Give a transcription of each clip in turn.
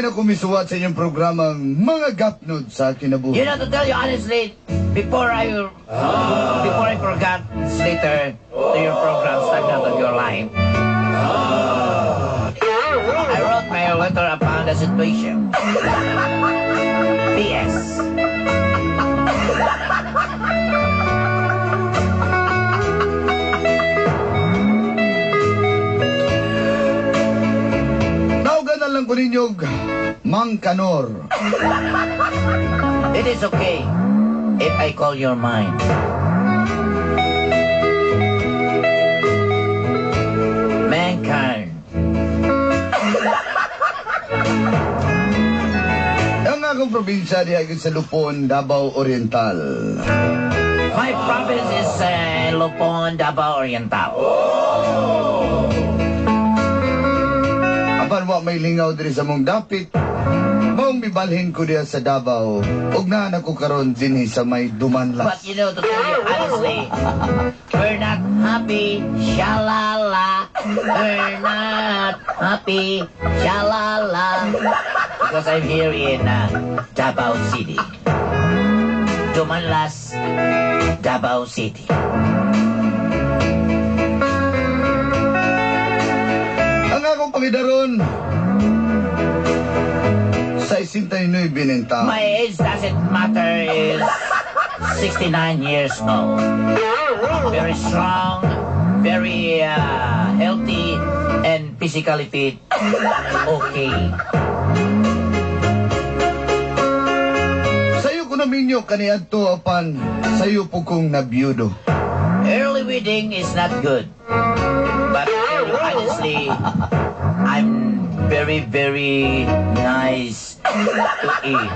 Kumisuwat sa inyong programang Mga Gapnod sa Kinabuhi. You know, to tell you honestly, before I forgot later to your program, Stagnant of Your Life, I wrote my letter upon the situation. P.S. Naugan na lang ko ninyong Mang Kanor. It is okay if I call your mind. Mankind. Ang akong probinsya diya sa Lupon, Davao Oriental. My province is Lupon, Davao Oriental. Apan wa may lingaw diri sa mong dapit. Maong bibalhin ko diya sa Davao. Ug naan ako karon dinhi sa may Dumanlas. But you know, to tell you honestly, we're not happy, shalala. We're not happy, shalala. Because I'm here in Davao City. Dumanlas, Davao City. Ang akong pangidaron sa 69 binenta. My age doesn't matter, is 69 years old. Very strong, very healthy, and physically fit. Okay. Sayo ko na minyo kaniadto apan sayo po kong nabiyudo. Early wedding is not good. But to tell you honestly, I'm very, very nice to eat.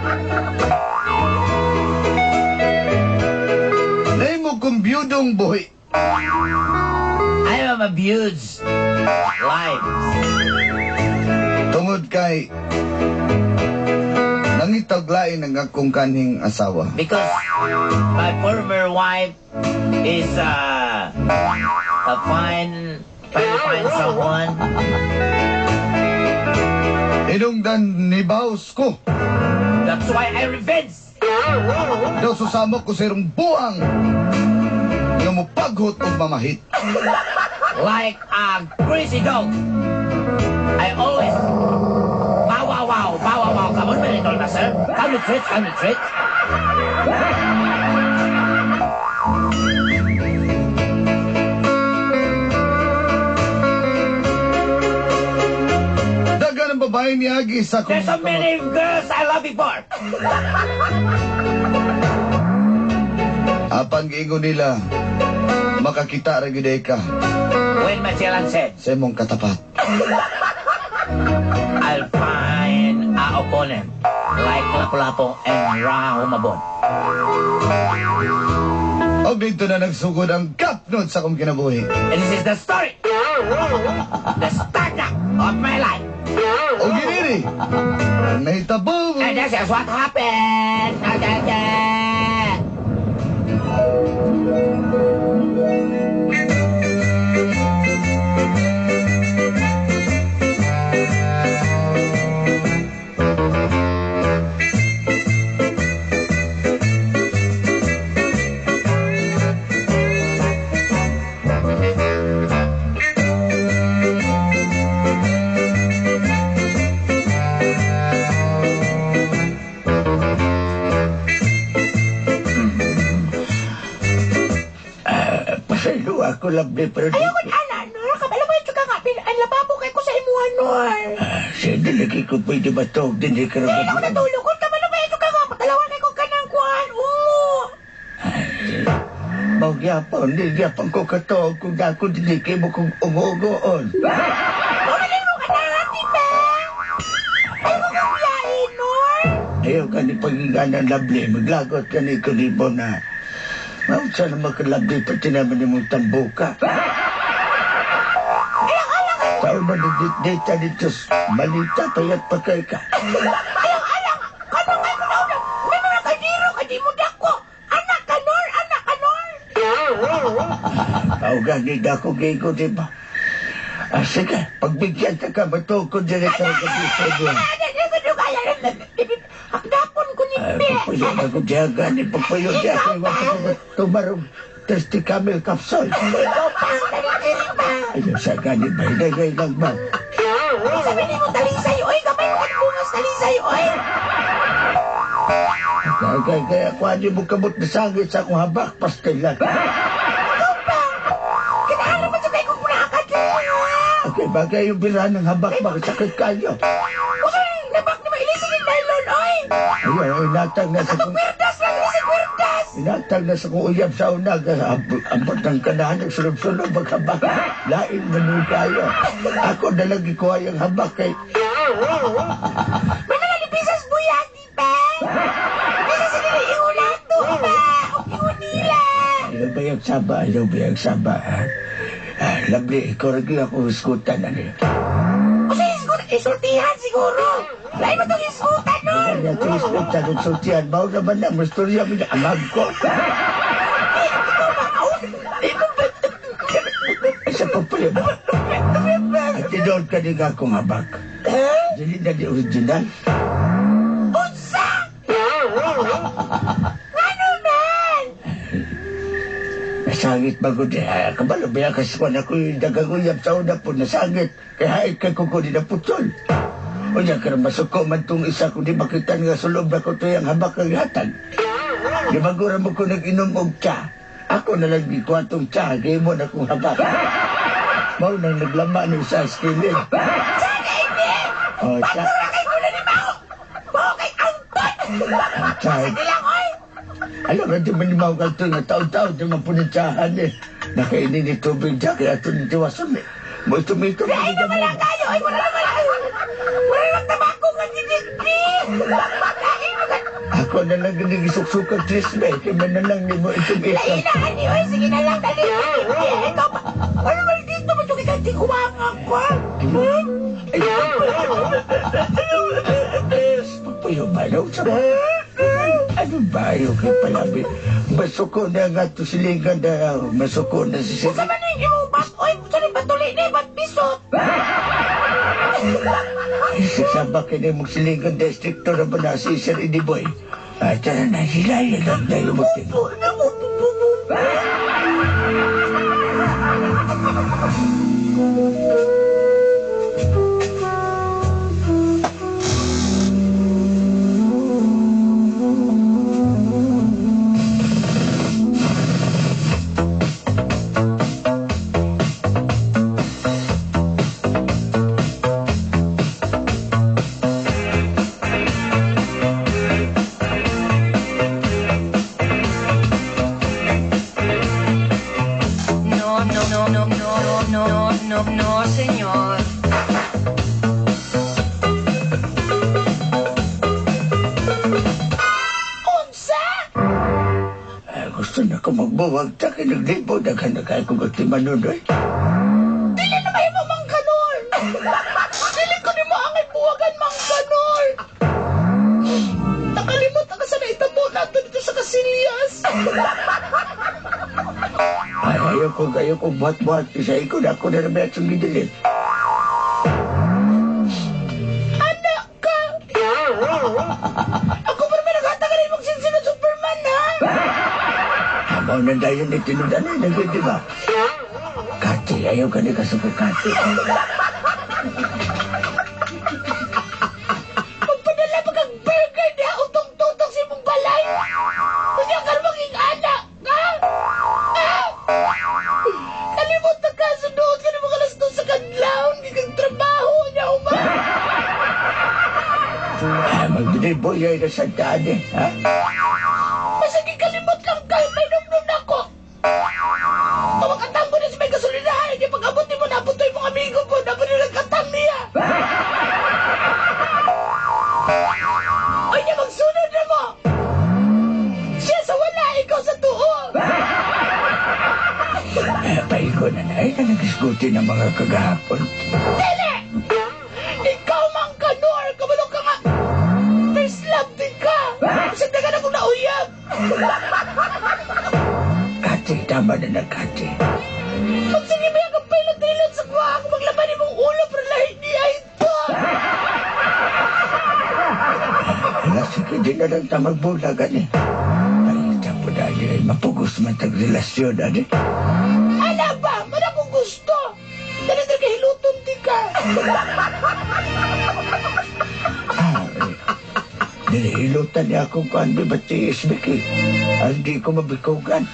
Nay mo kong biyudong buhi. I am abused life. Tungod kay nangitaglain ang akong kanhing asawa. Because my former wife is trying to find someone. Inungdan ni Baus ko. That's why I revenge. Daw susama ko sa irong buang nga mo paghot o mamahit. Like a crazy dog. I always bow wow wow, bow wow wow. Come on, my little master. Come retreat, come retreat. Dagan ang babae ni Agi sa There's so many girls I love before. Apan giingon nila, makakita ra gyud ka When Magellan said, sa imong katapat. I'll find a opponent like Lapu-Lapu and Rahumabon. Og dito na nagsugod ang kapnod sa akong kinabuhi. And this is the story. The startup of my life. O giniri, ang nahitabo. And this is what happened. Ako labdi pero di. Ayoko na, no? Kabala mo yung tsuka nga. Ang lababo kay ko sa imuhan, no? Sige, lagi ko pwede matog din eh Hindi ako karagad. natulog. Kung naman naman ito ka nga, patalawan na ko ka ng kuhan. Oo. Magyapon, hindi yapon ko katog kung dako din kay mo kong ungo-ungoon. Mamalin mo ka na, Ate Bang. Ay, mo kang yain, Nor. Ayaw ka ni pagigana labli, maglagot ka ni Kuribo na. Maunsa na makalabli pati naman ni mong tambuka. Taon na nagdita dito, malita payat pa kay ka. Alang, kanang ay mo na una. May mga kadiro, kadi mo dako. Anak ka, Nor, anak ka, Nor. Gani dako gay ko, di ba? Sige, pagbigyan ka matog ko dire ka gabi sa doon. Hakdapon ko ni Be. Pagpayon ako diya, gani pagpayon diya. Kaya wala tumarong testi camel capsule. Ikaw pa, dali pa. Ayaw sa gani ba, hinagay lang ba? Sabi ni mo, talisay, oy. Kapay mo ang bungas, talisay, oy. Kaya ako ano mo kamot na sangit sa akong habak, pastilan. Ikaw pa. Kinaalam mo sa kayo kung punakad niya. Okay, bagay yung birahan ng habak, makasakit kayo. Usoy, nabak ni mailisig yung nylon, oy. Ayaw, inatag na sa kong... Kwerdas lang, ilisig kwerdas. Inatag na sa kong uyab sa unag. Ambot ng kanahan ng sunod-sunod maghabak. Lain manun kayo. Ako nalagi ko ay ang habak kay... May mga lipisas buyag, di ba? Bisa sila na iulan to, ba? O iunila. Ayaw ba yung saba, ha? Labli, ikaw rin ako huskutan na niya. Usoy, isultihan siguro. Lain mo itong iskutan, no? Kaya ito huskutan ng sultihan. Bawa naman na, masturya mo na amag ko. Isa pa pala ba? At tinood ka din akong habak. Dili na di original. Unsa? Ano man? Nasangit bago di. Kabalo, biya kasi ko na ko yung dagang uyab sa una po nasangit. Kaya haik ka ko di na putol. O yan ka na masuko man tong isa ko di makitan nga sulob na ko to yung habak ang hatag. Di magura mo ko nag-inom og tsa. Ako na lang di ko atong tsa. Kaya mo na kong habak. Mau nang naglama ng sa skilin. Sana hindi! O tsa. Pagtura kay kulo ni Bao! Bao kay angkot! Tsa. Sige lang, oy! Alam na di manimaw ka ito nga taon-taon di mapunitsahan eh. Nakainin ni tubig dyan kaya ito nitiwasan eh. Mo tumito mo Ay, naman lang tayo! Ay, wala lang tabako nga dinigdi! Lain mo ka! Ako na lang nagisuksukan trisme. Kaya man na lang ni mo itumito. Lain na, ani, oy! Sige na lang, dali! Ay, ikaw pa! Ano ba dito mo ito kita tikuwang ako? Papayo ba daw sa mga? Ano ba yung kay palabi? Masuko na nga to silingan na masuko na si Kung sa maning imong bas, oy! Sorry, patuloy na, ba't pisot? Sasabak ka na mong silingan na stricto na ba na si Sir Idiboy? Tara na, hilaya lang tayo magtin. No, no, no, no, no, no, no, no, señor. Unsa? Gusto na ko magbuwag. Taki naglibo. Daghan na kayo kung magtimanunoy. Dili na kayo mang kanon! Dili ko ni mo ang ibuwagan mang kanon! Nakalimot na ka sa naitamo nato dito sa Casillas! Ayaw ko buhat-buhat. Isa ko na ako na naman at sumidilin. Anak ka! Ako pa naman naghatagalan mong sinsin ng Superman, ha? Amaw na dayon ni tinudan na nagwin, di ba? Kati, ayaw ka na kasuko kati. Magpadala pa kang burger na utong-tutong sa imong balay! Kanya ka na maging anak, ha? Kalimot na ka, sunod ka na mga alas doon sa kadlaw, hindi kang trabaho niya, uma! Giniboyay na sa daan eh, ha? Masagi kalimot lang kayo, may numnum na ako. Tawag mo na sa may gasolinahan, yung pag-abot mo, nabutoy mong amigo po, nabutoy nilang katang niya. Ay, niya magsunod na mo. Siya sa wala, ikaw sa tuo. Paigo na na, ay na nagisguti ng mga kagahapon. Dili! Ikaw mang kanor, kabalo ka nga. First love din ka. Sanda ka na kong nauyab. Kati, tama na na, Kati. Pag sige ba yung kapilot-tilot sa kuha ako maglaban mong ulo pero lahit niya ito. Wala, sige, di na lang tamagbulagan eh. Ay, tapo na, ay mapugos man tag-relasyon, ani. Ala ba? Mana kong gusto. Dali ka hiluton di ka. Nilihilutan niya akong kuhan, di ba tiis, Biki? Ay, di ko mabikugan.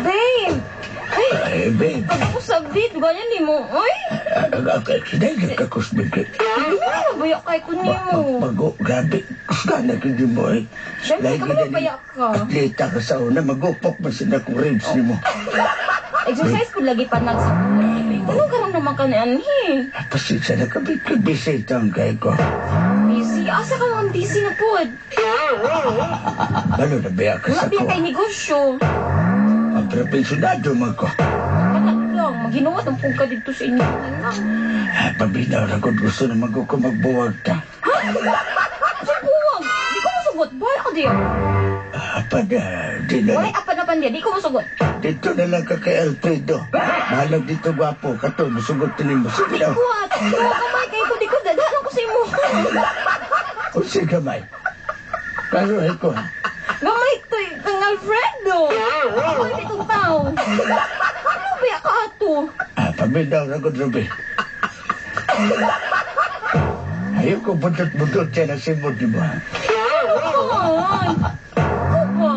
Babe! Ay, Ay, babe. ako sabit. Ganyan ni mo. Ay! Kinay ka kusbig. Hindi mo nabayak kay kunin mo. Mago, grabe. Kusgana ka di mo eh. Siyempre, kabayak ka. Atleta ka sa una, magupok man sila kung ribs ni mo. Exercise ko lagi pa nagsabi. Tanong ka rin naman ka ni Anhi. Pasensya na kami, busy ito ang kay ko. Busy? Asa ka naman busy na po? Ano na ba ka Wala sa biya ko? kay negosyo. Ang prepensyonado man ko. Panak lang. Maghinuwat ang pong ka dito sa inyo. Pabinaw na kung gusto na ko magbuwag ta. Sa buwag. Di ko masugot. Bahala ka diyan. Apa na, di na Wala apa-napan diyan. Di ko masugot. dito na lang ka kay Alfredo. Mahalag dito gwapo, kato, nasugot na mo. Sige lang. What? Huwag kamay kay ko. Di ko dadalan ko sa imo. O sige gamay. Pero ko, Gamay to kang Alfredo. Ako hindi itong tao. Ano ba ka ato? pabinaw na kung Ruby. Ayaw ko budot-budot siya na simod, di ba? Ay! Ako ba?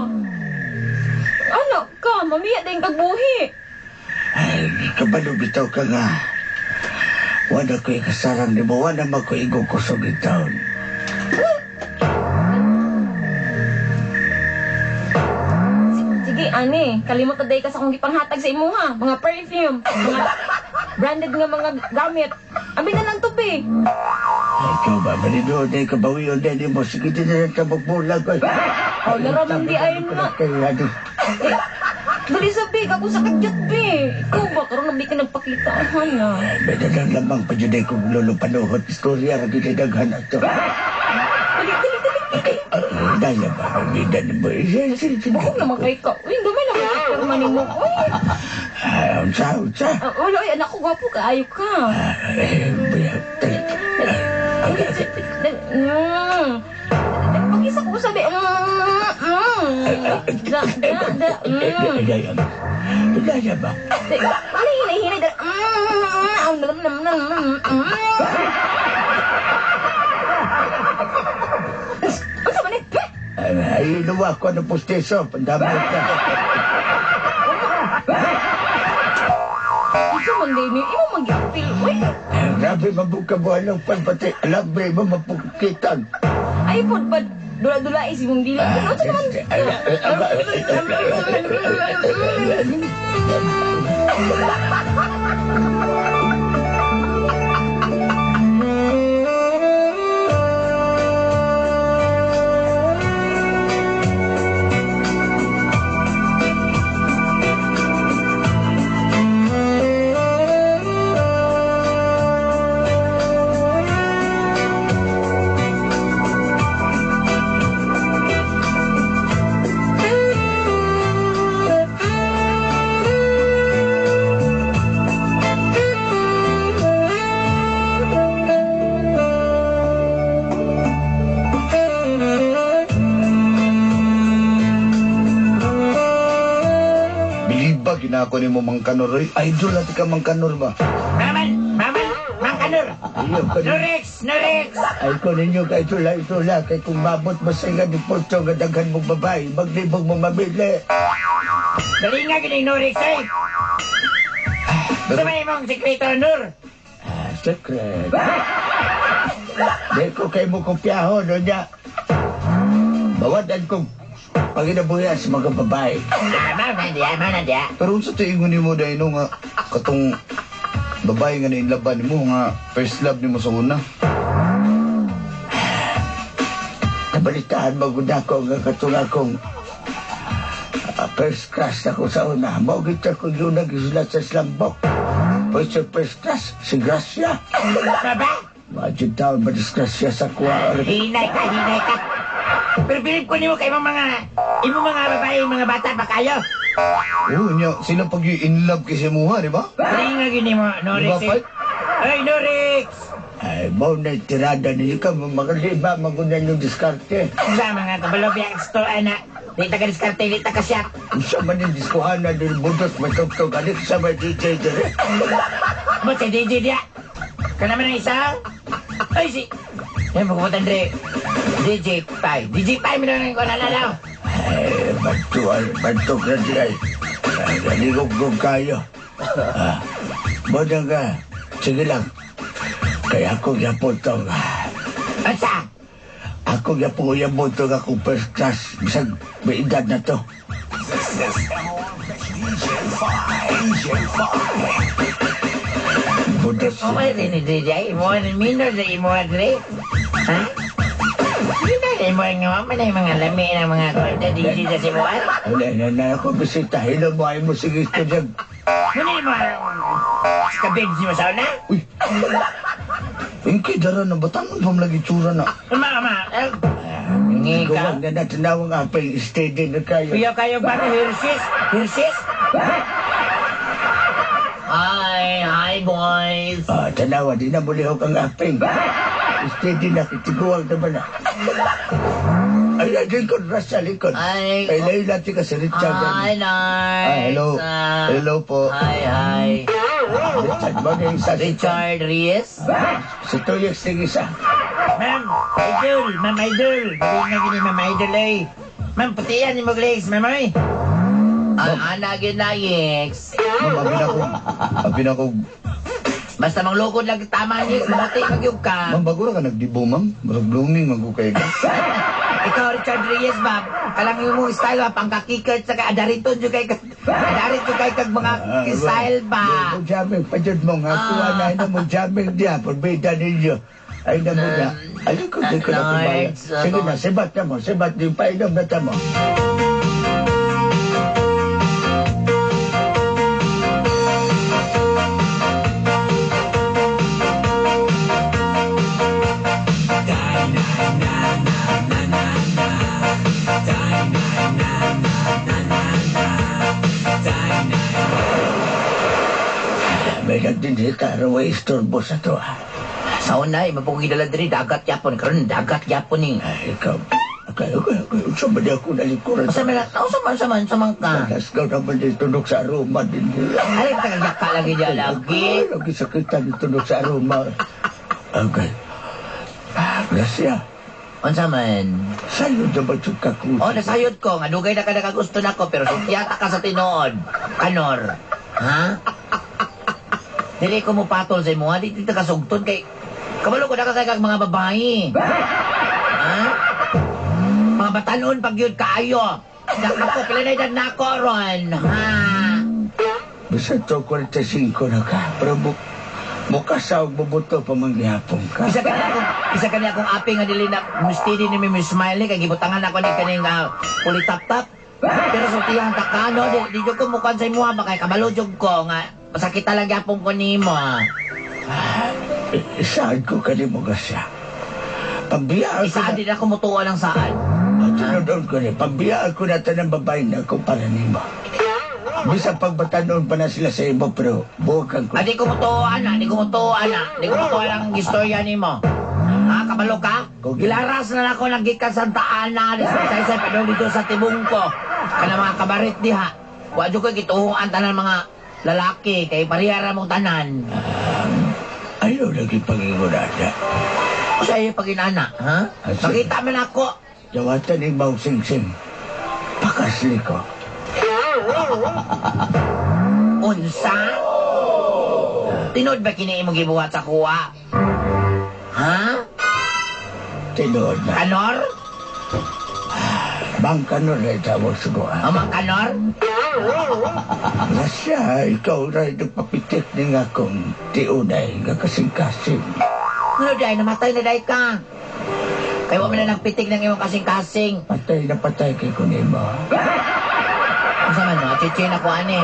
Anak ka, mamiya din kagbuhi. Ay, kabalo bitaw ka nga. Wala ko ikasarang ni mo, wala man ko igukusog itaon. Sige, ani, kalimot na day ka sa kong gipanghatag sa imo ha. Mga perfume, mga branded nga mga gamit. Abi na lang tupi. Ay, ikaw ba, malinood na ikabawiyon na ni mo. Sige din na lang ka magbulag. Oh, laraman di ayon na. Kaya, Dali sabi, ako sa kadyat be. Ikaw ba, karoon na di ka nagpakita. Hana. may dalang lamang pa dyan ay kung lolo panuhot. Istorya, nagkikidaghan na ito. Dali. Daya ba, ang bidan mo. Ako naman kay ka. Uy, gamay naman ka pirma ni mo. Uy. Unsa. Wala, uy, anak ko, gwapo ka. Ayaw ka. Pag-isa ko sabi, Daya ba? hinay, Ano ba ni? Ay, inuwa ko ng pusteso. Pandamay ka. Ito man din, imo magyapil. Uy, Grabe, mabuka-buhan ng panpati. Alambre mo, mapukitan. ay po ba, dula-dula is mong dila. Ano ito naman? na ako ni mo Mangkanor. Idol natin ka Mangkanor ba? Maman, Mang Kanor. Iyo ko No Rex, no Rex. ay ko ninyo kay tula kay kung mabot masinga di porto nga daghan mong babae maglibog mong mabili. Dali nga gining no Rex, eh. Sabay mong sikreto, Nur. Secret. Di ko kay mo kopyaho no niya. Bawadan kong paginabuyan sa mga babae. Mama na dia. Pero sa tiingon ni mo dahil nga katong babae nga nainlaban mo nga first love ni mo sa una. Nabalitaan magunda ko nga katong akong first class ako sa una. Maugit ako yung nagisulat sa slambok. First class, si Gracia. Baba, Majid taon ba disgrasya sa kuha? hinay ka. Pero bilib ko ni mo kay mga babae, mga bata pa kayo. Oo niya, sila pag in love kasi muha, di ba? Dali nga gini mo, no Di ba, Rex, eh. Pat? Ay, no Rex. Ay, mau na tirada niyo ka, mga liba, magunan yung diskarte. Sa mga kabalo biyang store, anak. Di taga diskarte, di taga siyak. Isa man yung diskuhan na din budos, matugtog, alik sa may DJ dire. Ba't si DJ dia? Ka naman ang isa? Ay, yan, magpupunta, Andre. DJ Pai. DJ Pai, minanang ko na daw. Ay, bantuk na di ay. Ay, naligog-gog kayo. Bodang ka, sige lang. Kaya ako yapon tong, Asa? ako yapon yung butong ako first class. Bisag, may edad na to. Budos. O may rin ni DJ? Imo na minor na imo, Andre? Ha? Minor na imo nga maman ay mga lami ng mga konta DJ sa simuan? Wala na ako bisita. Hilo mo ay mo sige ito dyan. Muna mo kabig si Masauna? Uy! Ingkay dara na, batangan pa lagi tsura na. Ama. Hingi ka. Gawang na natinawang apay steady na kayo. Kayo ba na Hirsis? Hi boys. Tanawa, di na muli ako kang apay. Steady na, kitiguang naman na. Ay, likod, Rasa, likod. Ay, Ay, layo natin ka sa Richard. Nice. Hello. Hello po. Hi. Richard, mo na yung isa. Richard Reyes? Sa tuyok, sige isa. Ma'am Idol. Balik na gini, Ma'am Idol, eh. Ma'am, puti yan, yung mag-legs, Ma'am, ay. Ana ginayeks. Ma'am, abin ako. Basta manglukod lang tama ni mamuti magyug ka. Ma'am, bago na ka nagdibo, ma'am. Marag blooming, magukay ka. Ikaw Richard Reyes ba? Kalang yung style ba pangkakikat sa adarito jud kay adarito kay kag mga style ba. Mo jamming, pajud mo nga. Kuha na mo jamming diya. Pagbida ninyo. Ay na mo na. Ayun ko, di ko na kumaya. Sige na, sibat na mo. Sibat din, painom na ta mo. May nagdindita, raway istorbo sa to. Sa unay mapugid dala diri dagat yapon karon dagat yapon ni. Ay, ikaw. Sa ba ako nalikuran? Sa man sa man ka. Alas ka naman din tunog sa aroma din. Ay tagal ka lagi dia lagi. Ay, lagi sakitan din tunog sa aroma. Okay. Gracia. Unsa man? Sa'yo na ba ito kakusa? Oh, nasayod ko nga dugay na kada ka gusto nako pero sukyata ka sa tinuod. Kanor. Ha? Dili ko mo patol sa imo, di ka sugton kay kabalo ko na kay kag mga babae. Ha? Mga batanon pag yun kaayo. Ako, pila na edad na ako ron. Ha? Basta to 45 na ka. Pero mukasaw bubuto pa mangyapon ka. Isa ka niya akong api nga dili na mustidi ni Miss Smiley kay gibutangan ako ni kaning pulitap-tap. Pero sultihan ka ka, no? Di ko mukan sa imo ba kay kabalo jud ko nga masakit talaga pong ko nimo. Saan ko kanimo gasya? Pambiyaan ko Isaan na. din ako mutuwa lang saan. Tinodon ko ni. Pambiyaan ko na tanang babae na ako para nimo. Bisa pagbatanon pa na sila sa ibo pero buwakan ko. Di ko mutuwa na. Di ko mutuwa lang ang istorya nimo. Ha, kabalo ka? Gilaras na ako nagikan Santa Ana. Sa isa-isa pa daw dito sa tibong ko. Kana mga kabarit diha. Wadyo ko gituhuan tanan mga lalaki kay parihara mong tanan. Ayaw lagi pag-ingurada. Sa iyo paginana, ha? Sige. Makita man ako. Jawatan ni Bang Sing-Sing. Pakasli ko. Unsa? Tinod ba kini imong gibuhat sa kuha? Ha? Tinood na. Kanor? Bang kanor na itawag sa buwan. Amang kanor? Nasya, ikaw na nagpapitik ni nga kong tiunay nga kasing-kasing. Ano day, namatay na day ka. Kaya mo na nagpitig ng imong kasing-kasing. Patay na patay kay kunimo. Unsa man no? Chichi na ko ani.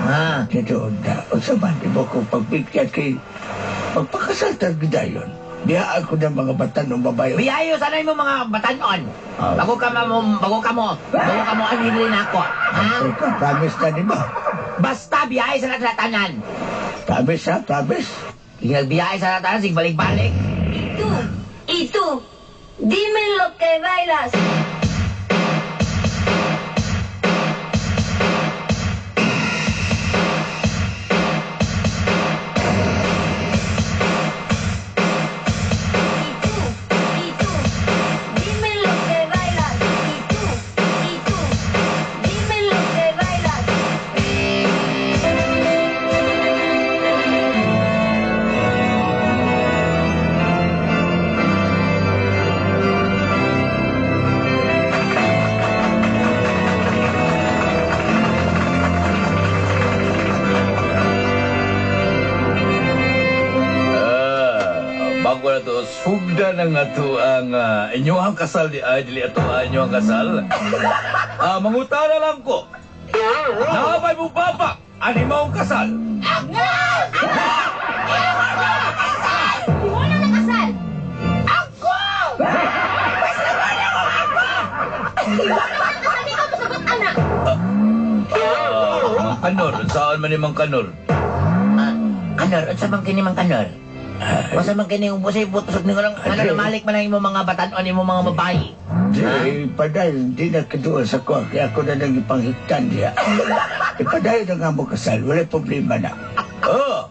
Ha? Tinood na. O sa man, di mo kong pagbigyan kay magpakasaltag gidayon. Biyaan ko ng mga batan ng babayo. Biyayo sana mo mga batanon. Ah. Bago ka mo anilin ako. Ha? Ikaw, promise na di ba? Basta biyahe sa tanan. Promise ha, promise. Nagbiyahe sa tanan, sig balik-balik. Y tú, dime lo que bailas. Y tú, dime lo que bailas. Y tú, dime lo que bailas. Bago na to, sugda na nga to ang inyong kasal di ay dili ato ang inyong kasal. Mangutana lang ko. Nakabay mo papa, ani mong kasal. Ikaw na nakasal. Mang Kanor, saan man ni Mang Kanor? Kanor, unsa man kini mang kanor? Unsa man kini ubosay putusog ni lang ano namalik man ang imong mga batanon imong mga babayi. Di, paday, di na kaduol sa ko. Kaya ako na nang ipanghiktan diya. Ipaday na nga mo kasal. Wala problema na.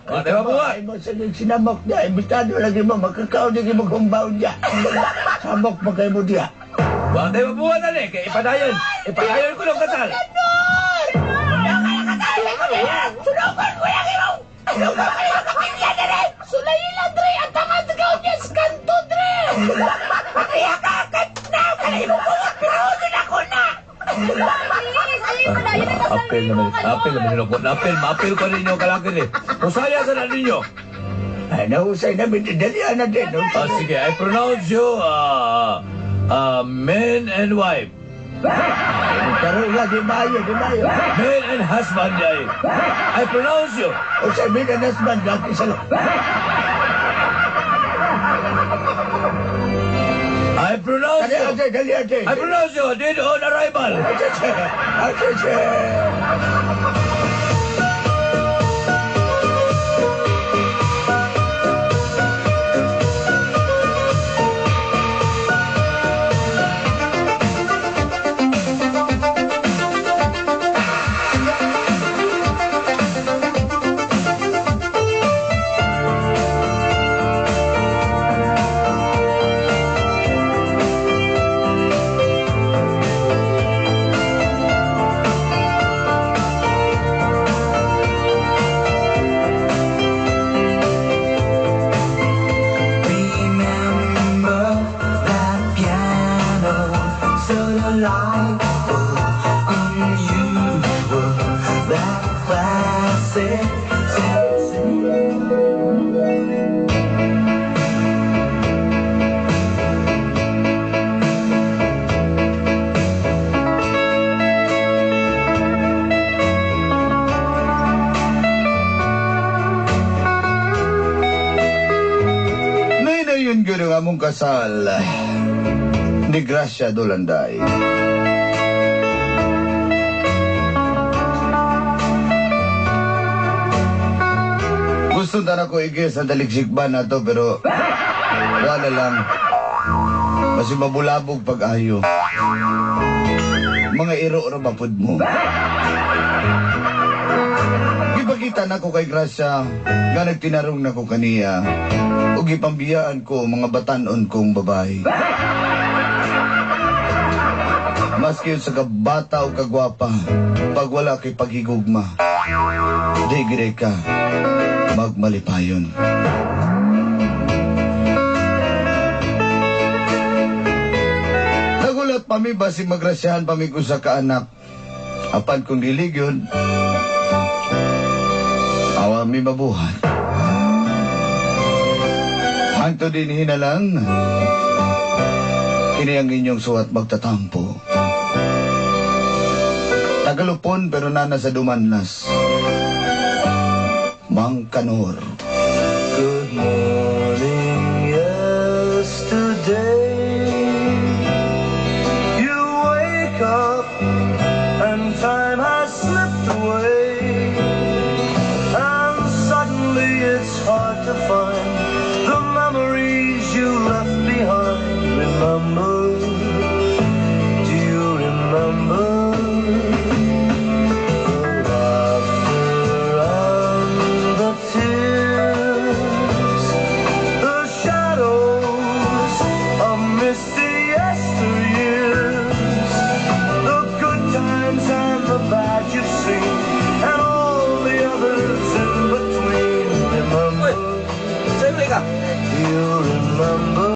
Pati ba buhay? Ay mo sa sinamok niya. Imbitado lagi mo. Magkakaon lagi mo kumbaw niya. Samok mo kayo mo diya. Pati ba buhay na ni? Kaya ipadayon ko ng kasal. Apel naman ako. Apel ko ninyo kalaki ni. Usaya sa na ninyo. Ay, nahusay namin. Dalian na din. Sige, I pronounce you man and wife. Pero nga, di mayo. Man and husband, I pronounce you. O sabi na nasban, dati sa lo. I pronounce you. Dali ate. I pronounce you dead on arrival. Ate. Yun ang among kasal ni Gracia Dolanday. Gusto na ko igil sa daligsikban na to pero wala lang. Kasi mabulabog pag-ayo. Mga iro-ro mapud mo. Gipakita na ko kay Gracia nga nagtinarong na ko kaniya ug gipambiyaan ko mga batanon kong babae. Maski sa kabata o kagwapa, pag wala kay paghigugma, di gire ka magmalipayon. Nagulat pa mi ba si magrasyahan pa mi ko sa kaanak. Apan kong diligyon, awa mi mabuhat. Hanto din hinalang, kini ang inyong suwat magtatampo. Tagalupon pero nana sa dumanlas. Mang Kanor. Good morning, yesterday. You wake up and time has slipped away, and suddenly it's hard to find